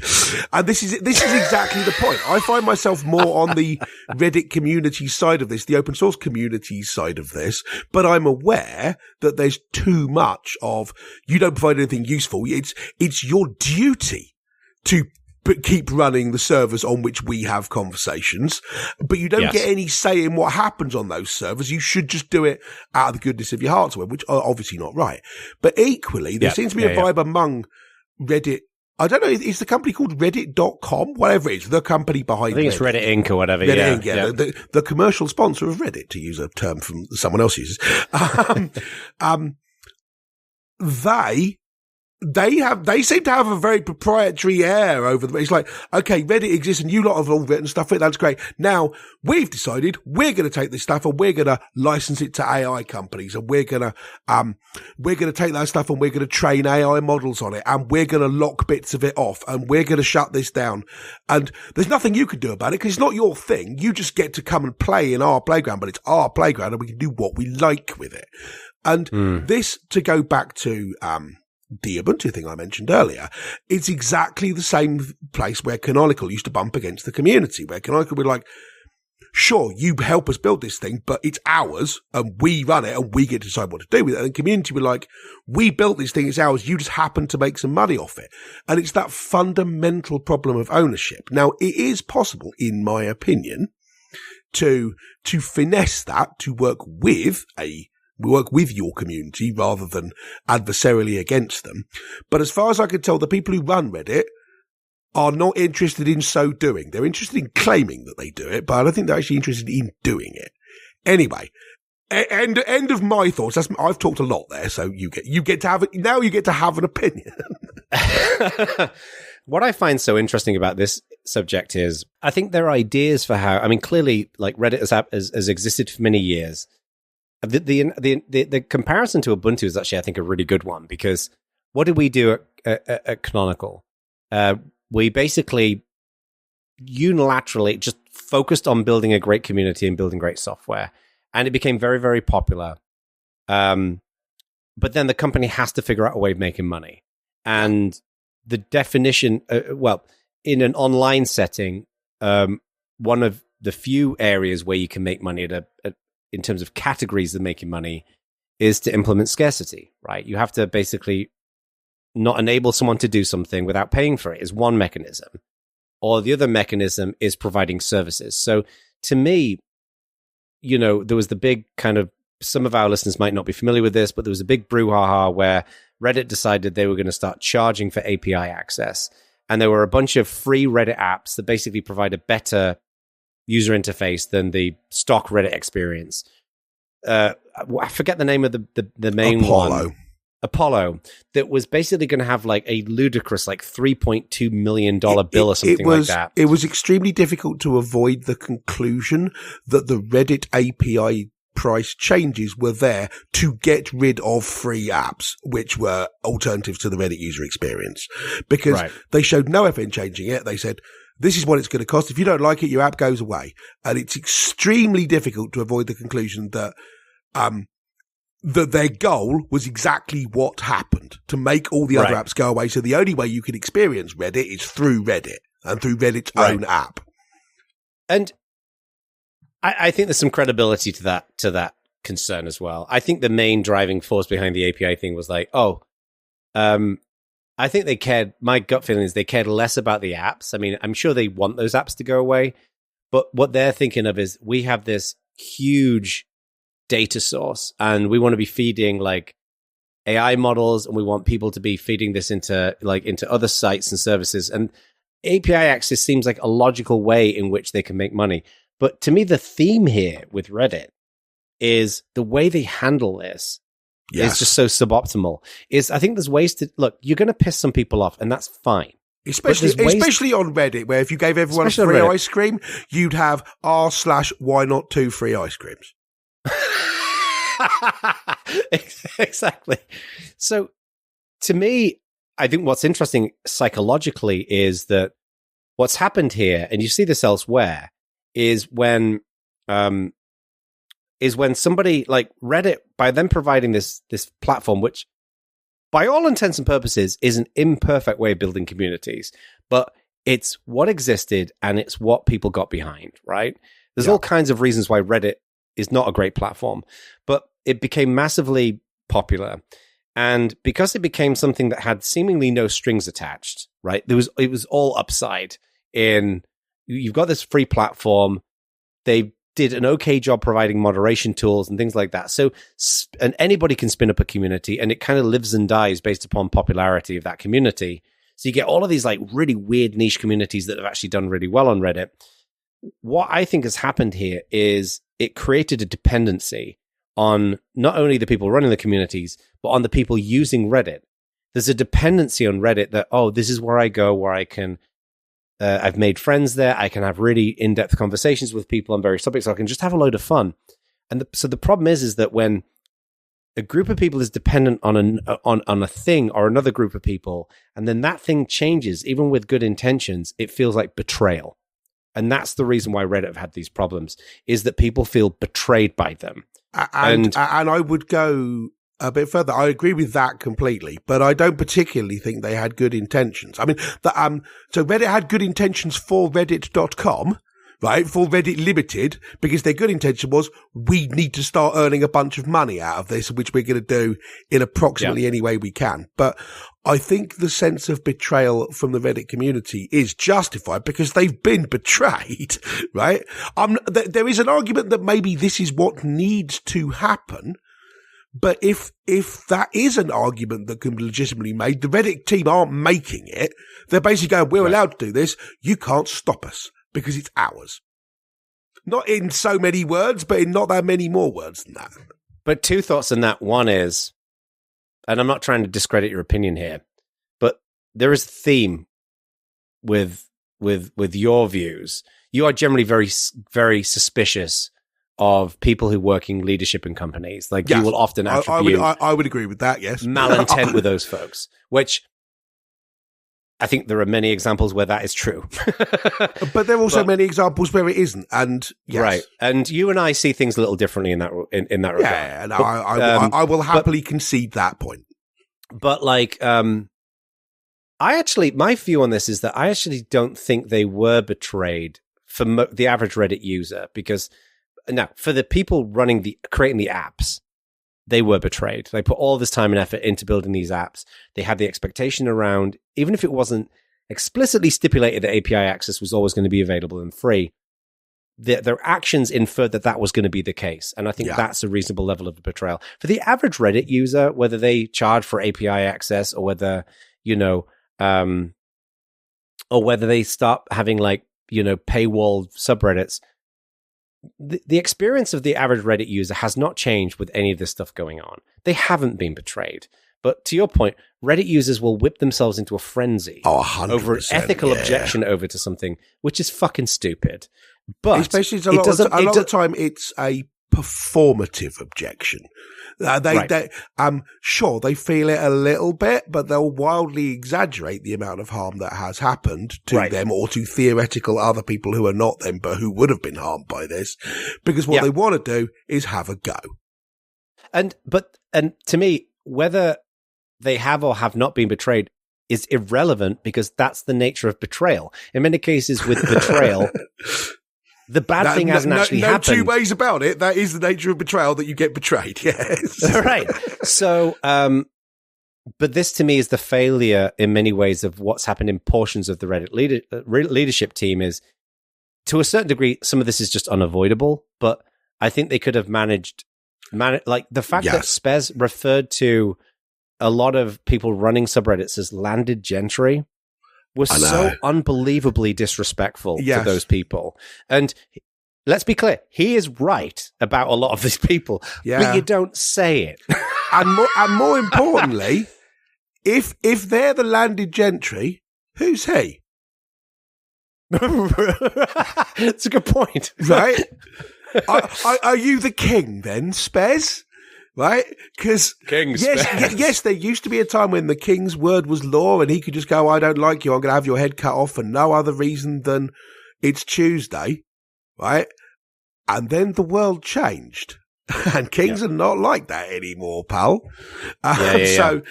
And this is exactly the point. I find myself more on the Reddit community side of this, the open source community side of this, but I'm aware that there's too much of, you don't provide anything useful. It's your duty to keep running the servers on which we have conversations, but you don't get any say in what happens on those servers. You should just do it out of the goodness of your heart, which are obviously not right. But equally, there seems to be a vibe among Reddit. I don't know, is the company called Reddit.com? Whatever it is, the company behind I think Reddit. It's Reddit Inc. or whatever. Reddit Inc., yeah. The commercial sponsor of Reddit, to use a term from someone else uses. They seem to have a very proprietary air over them. It's like, okay, Reddit exists and you lot have all written stuff. That's great. Now we've decided we're going to take this stuff and we're going to license it to AI companies, and we're going to take that stuff and we're going to train AI models on it, and we're going to lock bits of it off, and we're going to shut this down. And there's nothing you can do about it because it's not your thing. You just get to come and play in our playground, but it's our playground and we can do what we like with it. And this, to go back to, the Ubuntu thing I mentioned earlier, it's exactly the same place where Canonical used to bump against the community, where Canonical would be like, sure, you help us build this thing, but it's ours and we run it and we get to decide what to do with it. And the community were like, we built this thing, it's ours, you just happen to make some money off it. And it's that fundamental problem of ownership. Now, it is possible, in my opinion, to finesse that, to work with your community rather than adversarially against them. But as far as I can tell, the people who run Reddit are not interested in so doing. They're interested in claiming that they do it, but I don't think they're actually interested in doing it. Anyway, End of my thoughts. I've talked a lot there, so you get to have it now. You get to have an opinion. What I find so interesting about this subject is I think there are ideas for how. I mean, clearly, like Reddit has existed for many years. The comparison to Ubuntu is actually, I think, a really good one, because what did we do at Canonical? We basically unilaterally just focused on building a great community and building great software. And it became very, very popular. But then the company has to figure out a way of making money. And the definition, in an online setting, one of the few areas where you can make money in terms of categories of making money is to implement scarcity, right? You have to basically not enable someone to do something without paying for it is one mechanism. Or the other mechanism is providing services. So to me, there was the big kind of, some of our listeners might not be familiar with this, but there was a big brouhaha where Reddit decided they were going to start charging for API access. And there were a bunch of free Reddit apps that basically provide a better user interface than the stock Reddit experience. I forget the name of the main one. Apollo, that was basically going to have like a ludicrous like $3.2 million bill or something like that. It was extremely difficult to avoid the conclusion that the Reddit API price changes were there to get rid of free apps, which were alternatives to the Reddit user experience, because they showed no effort in changing it. They said, this is what it's going to cost. If you don't like it, your app goes away. And it's extremely difficult to avoid the conclusion that, that their goal was exactly what happened, to make all the other apps go away. So the only way you can experience Reddit is through Reddit and through Reddit's own app. And I think there's some credibility to that concern as well. I think the main driving force behind the API thing was like, I think they cared, my gut feeling is they cared less about the apps. I mean, I'm sure they want those apps to go away, but what they're thinking of is we have this huge data source and we want to be feeding like AI models, and we want people to be feeding this into other sites and services, and API access seems like a logical way in which they can make money. But to me, the theme here with Reddit is the way they handle this is just so suboptimal. I think there's ways to look, you're going to piss some people off, and that's fine. Especially on Reddit, where if you gave everyone free ice cream, you'd have r/why not 2 free ice creams. Exactly. So to me, I think what's interesting psychologically is that what's happened here, and you see this elsewhere, is when somebody like Reddit, by them providing this platform, which by all intents and purposes is an imperfect way of building communities, but it's what existed and it's what people got behind, right? There's all kinds of reasons why Reddit is not a great platform, but it became massively popular. And because it became something that had seemingly no strings attached, right? It was all upside in, you've got this free platform. They did an okay job providing moderation tools and things like that. So, and anybody can spin up a community, and it kind of lives and dies based upon popularity of that community. So you get all of these like really weird niche communities that have actually done really well on Reddit. What I think has happened here is it created a dependency on not only the people running the communities, but on the people using Reddit. There's a dependency on Reddit that, this is where I go, where I can, I've made friends there. I can have really in-depth conversations with people on various topics. So I can just have a load of fun. And so the problem is that when a group of people is dependent on a thing or another group of people, and then that thing changes, even with good intentions, it feels like betrayal. And that's the reason why Reddit have had these problems, is that people feel betrayed by them. And I would go a bit further. I agree with that completely, but I don't particularly think they had good intentions. I mean, so Reddit had good intentions for Reddit.com, right? For Reddit Limited, because their good intention was, we need to start earning a bunch of money out of this, which we're going to do in approximately any way we can. But I think the sense of betrayal from the Reddit community is justified because they've been betrayed, right? There is an argument that maybe this is what needs to happen. But if that is an argument that can be legitimately made, the Reddit team aren't making it. They're basically going, we're allowed to do this. You can't stop us because it's ours. Not in so many words, but in not that many more words than that. But two thoughts on that. One is, and I'm not trying to discredit your opinion here, but there is a theme with your views. You are generally very, very suspicious of people who work in leadership in companies. Like, you will often attribute... I would agree with that, yes. Malintent with those folks, which I think there are many examples where that is true. But there are also many examples where it isn't. And yes. Right. And you and I see things a little differently in that regard. Yeah, and I will happily concede that point. But like, my view on this is that I actually don't think they were betrayed for the average Reddit user, because now for the people creating the apps, they were betrayed. They put all this time and effort into building these apps. They had the expectation around, even if it wasn't explicitly stipulated that API access was always going to be available and free, their actions inferred that was going to be the case. And I think that's a reasonable level of betrayal. For the average Reddit user, whether they charge for API access or whether, or whether they start having paywall subreddits, the experience of the average Reddit user has not changed with any of this stuff going on. They haven't been betrayed. But to your point, Reddit users will whip themselves into a frenzy over an ethical objection over to something, which is fucking stupid. But especially a lot of the time, it's a performative objection. Sure, they feel it a little bit, but they'll wildly exaggerate the amount of harm that has happened to them or to theoretical other people who are not them, but who would have been harmed by this, because what they want to do is have a go. And to me, whether they have or have not been betrayed is irrelevant, because that's the nature of betrayal. In many cases with betrayal, the bad thing hasn't actually happened. No two ways about it. That is the nature of betrayal, that you get betrayed. Yes. Right. So, but this to me is the failure in many ways of what's happened in portions of the Reddit leadership team. Is, to a certain degree, some of this is just unavoidable, but I think they could have managed like the fact that Spez referred to a lot of people running subreddits as landed gentry was so unbelievably disrespectful to those people. And let's be clear, he is right about a lot of these people, but you don't say it. and more importantly, if they're the landed gentry, who's he? That's a good point. Right? Are you the king then, Spez? Right? Because yes, there used to be a time when the king's word was law and he could just go, I don't like you, I'm going to have your head cut off for no other reason than it's Tuesday. Right? And then the world changed. And kings are not like that anymore, pal. So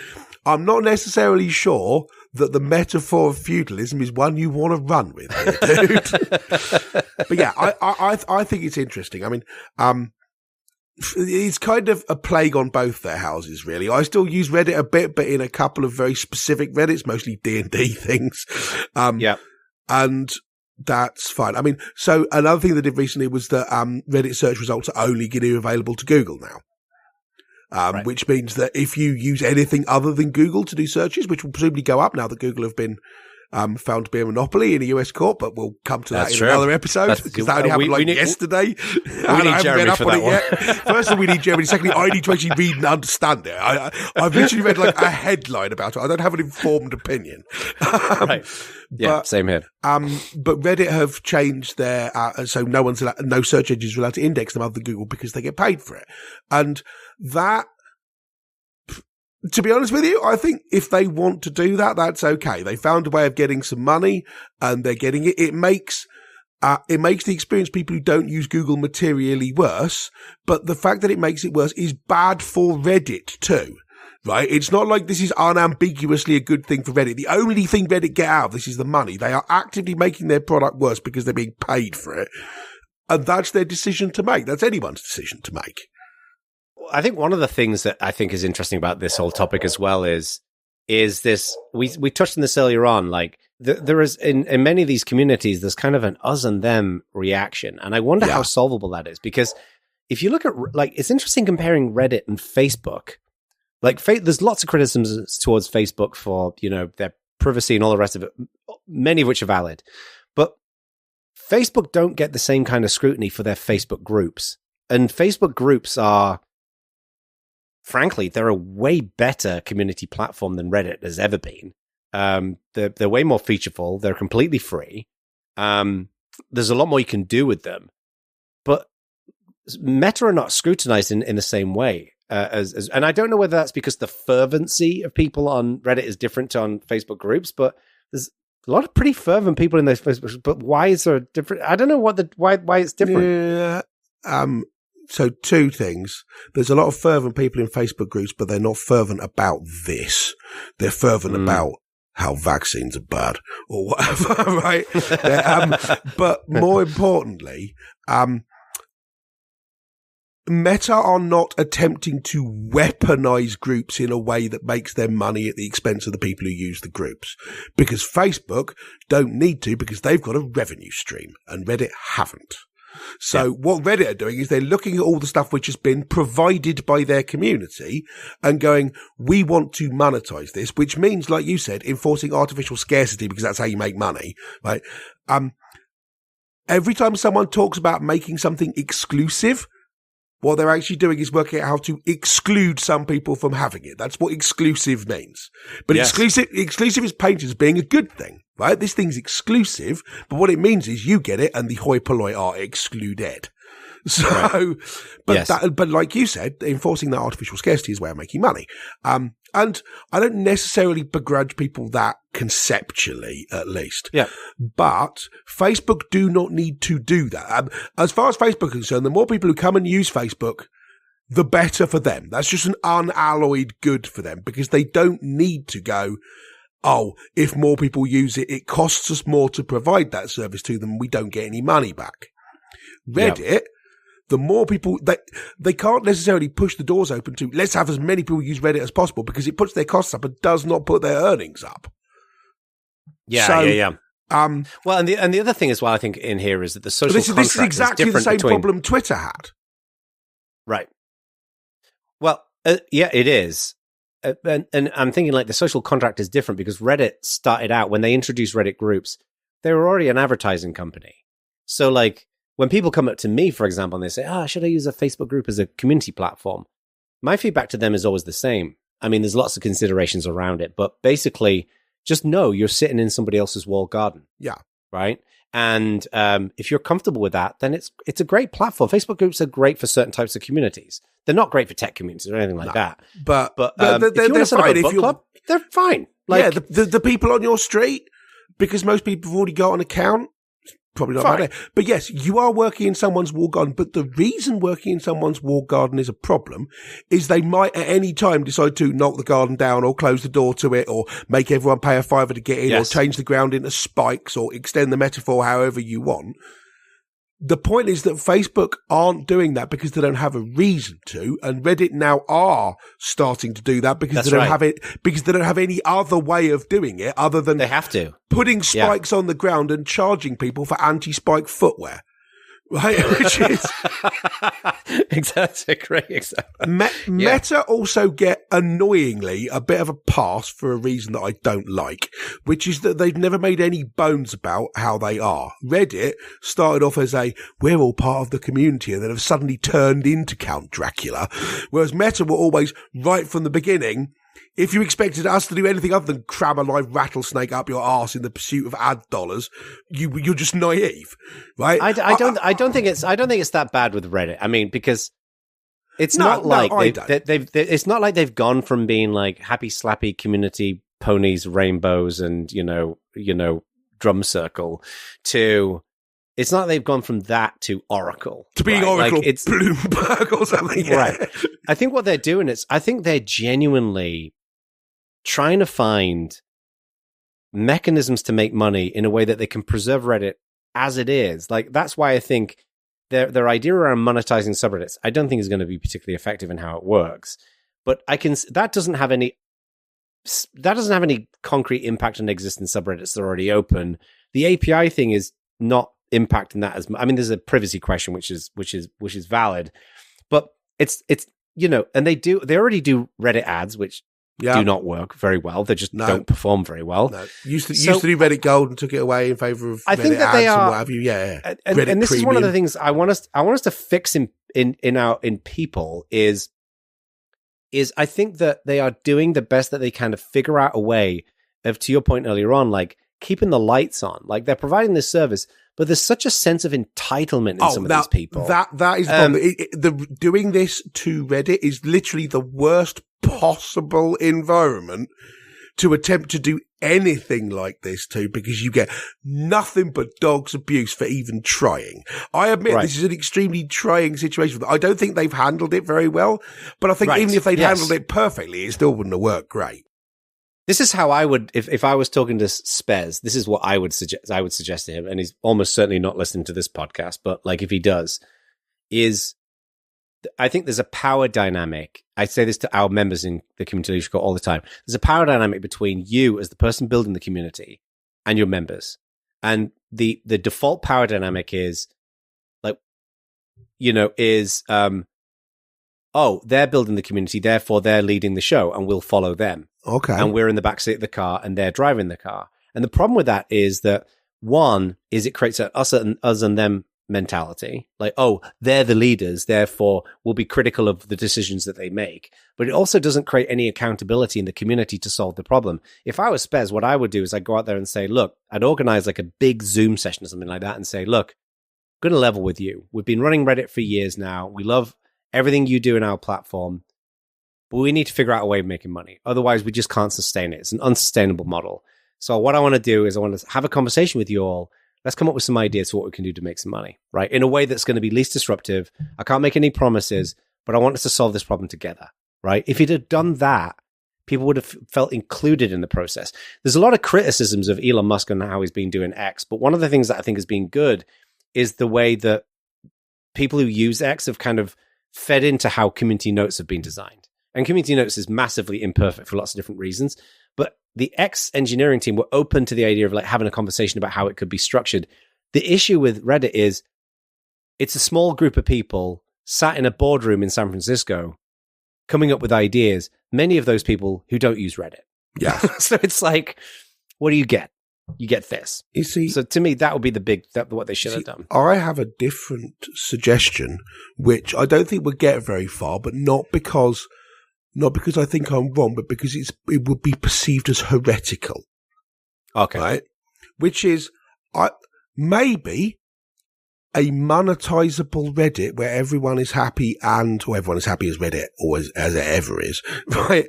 I'm not necessarily sure that the metaphor of feudalism is one you want to run with, dude. But yeah, I think it's interesting. I mean, it's kind of a plague on both their houses, really. I still use Reddit a bit, but in a couple of very specific Reddits, mostly D&D things. And that's fine. I mean, so another thing they did recently was that Reddit search results are only going to be available to Google now. Which means that if you use anything other than Google to do searches, which will presumably go up now that Google have been found to be a monopoly in a US court, but we'll come to that in another episode, because that only happened yesterday. We need Jeremy for that one. First of all, we need Jeremy. Secondly, I need to actually read and understand it. I've literally read like a headline about it. I don't have an informed opinion. Right. Yeah, but, same here. But Reddit have changed their, so no search engines are allowed to index them other than Google because they get paid for it. And that, to be honest with you, I think if they want to do that, that's okay. They found a way of getting some money and they're getting it. It makes the experience people who don't use Google materially worse. But the fact that it makes it worse is bad for Reddit too, right? It's not like this is unambiguously a good thing for Reddit. The only thing Reddit get out of this is the money. They are actively making their product worse because they're being paid for it. And that's their decision to make. That's anyone's decision to make. I think one of the things that I think is interesting about this whole topic as well is this, we touched on this earlier on, like there is in many of these communities, there's kind of an us and them reaction. And I wonder how solvable that is, because if you look at, like, it's interesting comparing Reddit and Facebook. Like, there's lots of criticisms towards Facebook for, their privacy and all the rest of it, many of which are valid. But Facebook don't get the same kind of scrutiny for their Facebook groups. And Facebook groups are, frankly, they're a way better community platform than Reddit has ever been. They're way more featureful. They're completely free. There's a lot more you can do with them. But Meta are not scrutinized in the same way. And I don't know whether that's because the fervency of people on Reddit is different to on Facebook groups, but there's a lot of pretty fervent people in those Facebook groups. But why is there a different? I don't know why it's different. Yeah. So two things. There's a lot of fervent people in Facebook groups, but they're not fervent about this. They're fervent about how vaccines are bad or whatever, right? But more importantly, Meta are not attempting to weaponize groups in a way that makes them money at the expense of the people who use the groups. Because Facebook don't need to, because they've got a revenue stream and Reddit haven't. So what Reddit are doing is they're looking at all the stuff which has been provided by their community and going, we want to monetize this, which means, like you said, enforcing artificial scarcity, because that's how you make money, right? Every time someone talks about making something exclusive, what they're actually doing is working out how to exclude some people from having it. That's what exclusive means. But exclusive is painted as being a good thing, right? This thing's exclusive, but what it means is you get it and the hoi polloi are excluded. So, but like you said, enforcing that artificial scarcity is a way of making money. And I don't necessarily begrudge people that conceptually, at least. Yeah. But Facebook do not need to do that. As far as Facebook is concerned, the more people who come and use Facebook, the better for them. That's just an unalloyed good for them, because they don't need to go, oh, if more people use it, it costs us more to provide that service to them. We don't get any money back. Reddit, the more people, they can't necessarily push the doors open to, let's have as many people use Reddit as possible, because it puts their costs up and does not put their earnings up. Yeah. Well, and the other thing as well, I think in here is that the social contract this is exactly is the same between... problem Twitter had. Right. Well, yeah, it is. And I'm thinking like the social contract is different because Reddit started out, when they introduced Reddit groups, they were already an advertising company. So like when people come up to me, for example, and they say, should I use a Facebook group as a community platform? My feedback to them is always the same. I mean, there's lots of considerations around it, but basically just know you're sitting in somebody else's walled garden. Yeah. Right. And if you're comfortable with that, then it's a great platform. Facebook groups are great for certain types of communities. They're not great for tech communities or anything like that. But they're fine. If you're club, they're fine. Like, the people on your street, because most people have already got an account, probably not bad. But yes, you are working in someone's walled garden. But the reason working in someone's walled garden is a problem is they might at any time decide to knock the garden down or close the door to it or make everyone pay a $5 to get in or change the ground into spikes or extend the metaphor however you want. The point is that Facebook aren't doing that because they don't have a reason to, and Reddit now are starting to do that because they don't have it, because they don't have any other way of doing it other than they have to putting spikes on the ground and charging people for anti-spike footwear. Right, which is exactly great example. Meta also get annoyingly a bit of a pass for a reason that I don't like, which is that they've never made any bones about how they are. Reddit started off as we're all part of the community, and then have suddenly turned into Count Dracula, whereas Meta were always right from the beginning. If you expected us to do anything other than cram a live rattlesnake up your arse in the pursuit of ad dollars, you're just naive, right? I don't think it's that bad with Reddit. I mean, because it's not like it's not like they've gone from being like happy slappy community ponies, rainbows, and you know drum circle to. It's not they've gone from that to Oracle. To being Oracle, like it's Bloomberg or something. Yeah. Right. I think what they're doing is, I think they're genuinely trying to find mechanisms to make money in a way that they can preserve Reddit as it is. Like, that's why I think their idea around monetizing subreddits, I don't think is going to be particularly effective in how it works. But that doesn't have any concrete impact on existing subreddits that are already open. The API thing is not impacting that as much. I mean, there's a privacy question, which is valid, but it's and they already do Reddit ads, which do not work very well. They just don't perform very well. No. Used to do Reddit Gold and took it away in favor of I Reddit think that ads they are, and what have you. Yeah. And this Premium. Is one of the things I want us to fix in people is I think that they are doing the best that they can to figure out a way of, to your point earlier on, like keeping the lights on. Like they're providing this service, but there's such a sense of entitlement in some of these people. That is the problem. Doing this to Reddit is literally the worst possible environment to attempt to do anything like this to, because you get nothing but dog's abuse for even trying. I admit this is an extremely trying situation. I don't think they've handled it very well, but I think even if they'd handled it perfectly, it still wouldn't have worked great. This is how I would, if I was talking to Spez, this is what I would suggest to him, and he's almost certainly not listening to this podcast, but like if he does, is I think there's a power dynamic. I say this to our members in the community leadership all the time. There's a power dynamic between you as the person building the community and your members. And the default power dynamic is like, they're building the community, therefore they're leading the show and we'll follow them. Okay. And we're in the backseat of the car and they're driving the car. And the problem with that is that one is it creates an us and them mentality. Like, they're the leaders, therefore we'll be critical of the decisions that they make. But it also doesn't create any accountability in the community to solve the problem. If I was Spez, what I would do is I'd go out there and say, look, I'd organize like a big Zoom session or something like that and say, look, I'm going to level with you. We've been running Reddit for years now. We love everything you do in our platform, but we need to figure out a way of making money. Otherwise, we just can't sustain it. It's an unsustainable model. So what I want to do is I want to have a conversation with you all. Let's come up with some ideas for what we can do to make some money, right? In a way that's going to be least disruptive. I can't make any promises, but I want us to solve this problem together, right? If he'd have done that, people would have felt included in the process. There's a lot of criticisms of Elon Musk and how he's been doing X, but one of the things that I think has been good is the way that people who use X have kind of fed into how community notes have been designed. And community notes is massively imperfect for lots of different reasons. But the X engineering team were open to the idea of like having a conversation about how it could be structured. The issue with Reddit is it's a small group of people sat in a boardroom in San Francisco coming up with ideas, many of those people who don't use Reddit. Yeah. So it's like, what do you get? You get this. You see, so to me, that would be what they should have done. I have a different suggestion, which I don't think would get very far, but not because I think I'm wrong, but because it would be perceived as heretical. Okay. Right? Which is, maybe a monetizable Reddit where everyone is happy or everyone is happy as Reddit or as it ever is, right?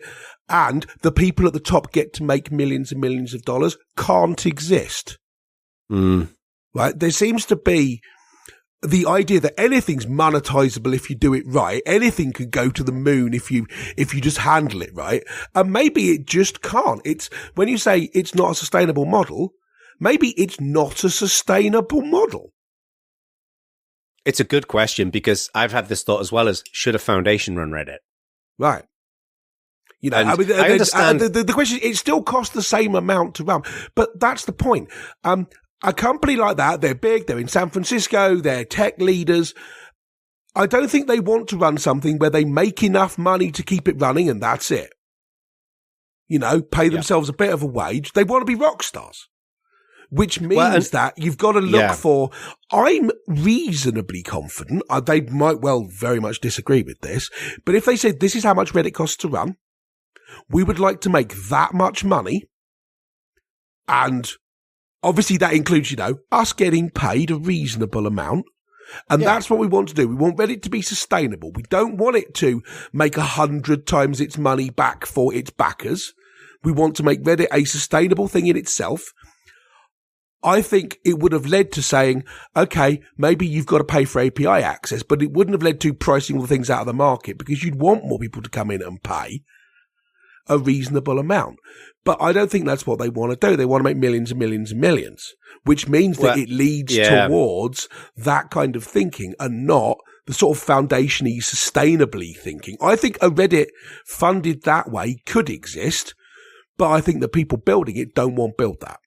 And the people at the top get to make millions and millions of dollars can't exist. Right? There seems to be the idea that anything's monetizable if you do it right. Anything could go to the moon if you just handle it right. And maybe it just can't. It's when you say it's not a sustainable model, maybe it's not a sustainable model. It's a good question because I've had this thought as well as should a foundation run Reddit? Right. You know, I understand. The question is, it still costs the same amount to run, but that's the point. A company like that, they're big, they're in San Francisco, they're tech leaders. I don't think they want to run something where they make enough money to keep it running and that's it. You know, pay themselves a bit of a wage. They want to be rock stars, which means that you've got to look for, I'm reasonably confident, they might well very much disagree with this, but if they said this is how much Reddit costs to run, we would like to make that much money, and obviously that includes, you know, us getting paid a reasonable amount. And that's what we want to do. We want Reddit to be sustainable. We don't want it to make 100 times its money back for its backers. We want to make Reddit a sustainable thing in itself. I think it would have led to saying, okay, maybe you've got to pay for API access, but it wouldn't have led to pricing all things out of the market because you'd want more people to come in and pay a reasonable amount. But I don't think that's what they want to do. They want to make millions and millions and millions, which means that it leads towards that kind of thinking and not the sort of foundation-y, sustainably thinking. I think a Reddit funded that way could exist, but I think the people building it don't want to build that.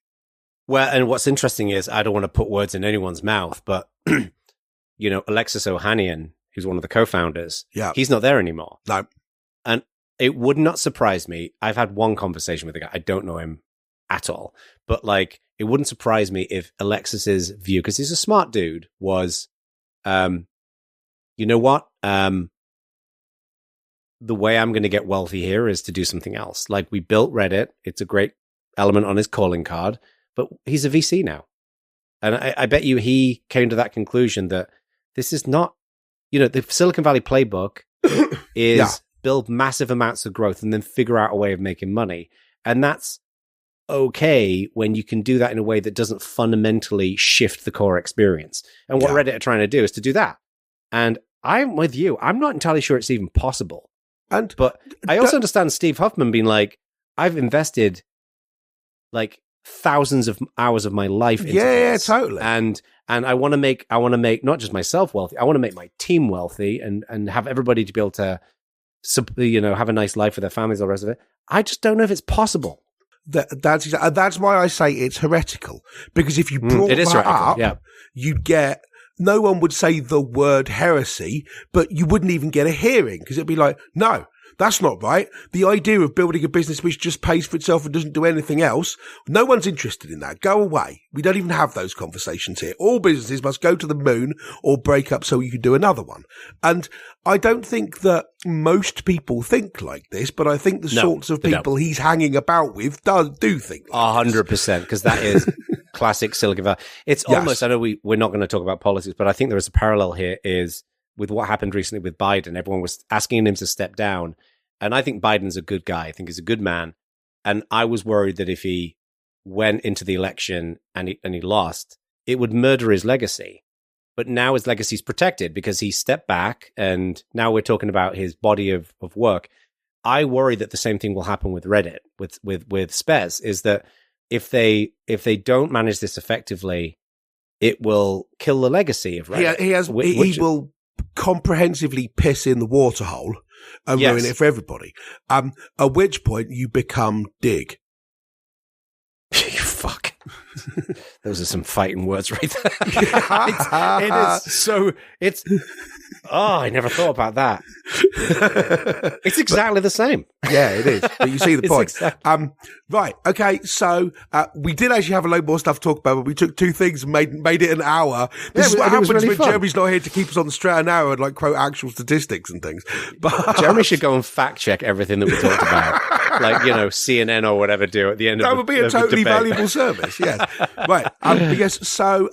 Well, and what's interesting is, I don't want to put words in anyone's mouth, but, you know, Alexis Ohanian, who's one of the co-founders, he's not there anymore. No. And it would not surprise me. I've had one conversation with the guy. I don't know him at all, but like, it wouldn't surprise me if Alexis's view, because he's a smart dude, was, you know what? The way I'm going to get wealthy here is to do something else. Like, we built Reddit. It's a great element on his calling card, but he's a VC now. And I bet you he came to that conclusion that this is not, the Silicon Valley playbook is build massive amounts of growth and then figure out a way of making money. And that's okay when you can do that in a way that doesn't fundamentally shift the core experience. And what Reddit are trying to do is to do that. And I'm with you. I'm not entirely sure it's even possible. But I also understand Steve Huffman being like, I've invested like thousands of hours of my life into this. Yeah, totally. And I want to make not just myself wealthy, I want to make my team wealthy and have everybody to be able to, have a nice life with their families, all the rest of it. I just don't know if it's possible. That's why I say it's heretical. Because if you brought that up, you'd get, no one would say the word heresy, but you wouldn't even get a hearing, because it'd be like, no, that's not right. The idea of building a business which just pays for itself and doesn't do anything else, no one's interested in that. Go away. We don't even have those conversations here. All businesses must go to the moon or break up so you can do another one. And I don't think that most people think like this, but I think the sorts of people he's hanging about with do think like 100%, because that is classic Silicon Valley. It's almost, I know we're not going to talk about politics, but I think there is a parallel here is with what happened recently with Biden. Everyone was asking him to step down. And I think Biden's a good guy. I think he's a good man. And I was worried that if he went into the election and he lost, it would murder his legacy. But now his legacy is protected because he stepped back, and now we're talking about his body of work. I worry that the same thing will happen with Reddit, with Spez, is that if they don't manage this effectively, it will kill the legacy of Reddit. He will comprehensively piss in the waterhole and ruin it for everybody. At which point you become Dig. Fuck. Those are some fighting words right there. I never thought about that. It's exactly the same. Yeah, it is. But you see the point. Right. Okay. So, we did actually have a load more stuff to talk about, but we took two things and made it an hour. This is what happens when Jeremy's not here to keep us on the straight an hour and like quote actual statistics and things. But Jeremy should go and fact check everything that we talked about. Like, CNN or whatever do at the end of that would be a totally valuable service. Yes. Right. Yes. So,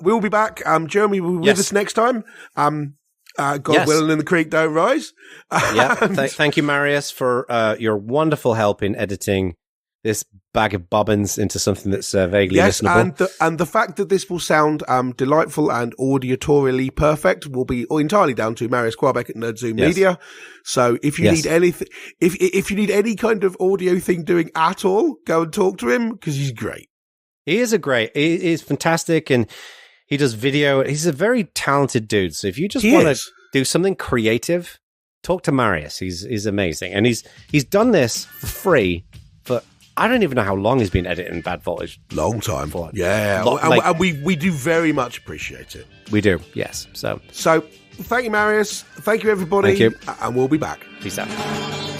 we'll be back. Jeremy will be with us next time. God willing and the creek don't rise. Thank you, Marius, for your wonderful help in editing this bag of bobbins into something that's vaguely listenable. And the fact that this will sound delightful and auditorially perfect will be entirely down to Marius Quabeck at NerdZoom Media. So if you need anything, if you need any kind of audio thing doing at all, go and talk to him, because he's great. He is fantastic, and he does video. He's a very talented dude. So if you just want to do something creative, talk to Marius. He's amazing. And he's done this for free for, I don't even know how long he's been editing Bad Voltage. Long time. And we do very much appreciate it. We do, yes. So thank you, Marius. Thank you, everybody. Thank you. And we'll be back. Peace out.